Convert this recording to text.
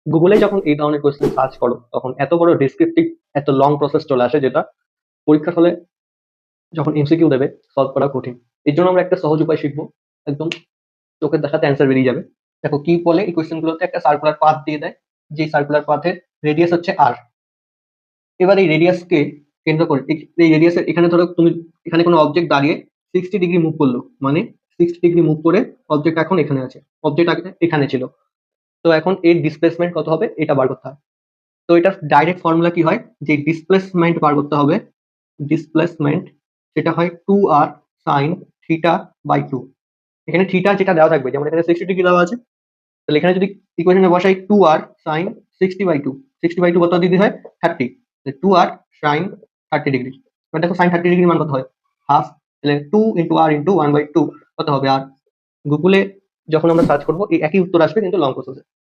গুগলে যখন এই ধরনের কোয়েশ্চেন সার্চ করো তখন এত বড় ডেসক্রিপটিভ এত লং প্রসেস চলে আসে, যেটা পরীক্ষার হলে যখন এমসিকিউ দেবে সলভ করা কঠিন। এর জন্য আমরা একটা সহজ উপায় শিখবো, একদম চোখের দেখাতে অ্যান্সার বেরিয়ে যাবে। দেখো কি বলে, এই কোয়েশ্চেন গুলোতে একটা সার্কুলার পাথ দিয়ে দেয়, যে সার্কুলার পাথের রেডিয়াস হচ্ছে আর। এবার এই রেডিয়াসকে কেন্দ্র করে এই রেডিয়াসের এখানে ধরো তুমি এখানে কোনো অবজেক্ট দাঁড়িয়ে 60 ডিগ্রি মুভ করলো, মানে 60 ডিগ্রি মুভ করে অবজেক্ট এখন এখানে আছে, অবজেক্ট এখানে ছিল। তো এখন এর ডিসপ্লেসমেন্ট কত হবে এটা বার করতে হয়। তো এটা ডাইরেক্ট ফর্মুলা কি হয়, যে ডিসপ্লেসমেন্ট বার করতে হবে, ডিসপ্লেসমেন্ট সেটা হয় 2r সাইন থিটা বাই 2। এখানে থিটা যেটা দেওয়া থাকবে, যেমন এখানে 60 ডিগ্রি দেওয়া আছে, তাহলে এখানে যদি ইকুয়েশনে বসাই 2r সাইন 60/2, 60/2 কত ডিগ্রি হয়, 30। 2r sign 30 degree. এবার দেখো সাইন 30 ডিগ্রির মান কত হয়, হাফ। তাহলে 2 × r × 1/2 কত হবে আর। গুগলে যখন আমরা সার্চ করবো এই একই উত্তর আসবে, কিন্তু লং প্রসেসে।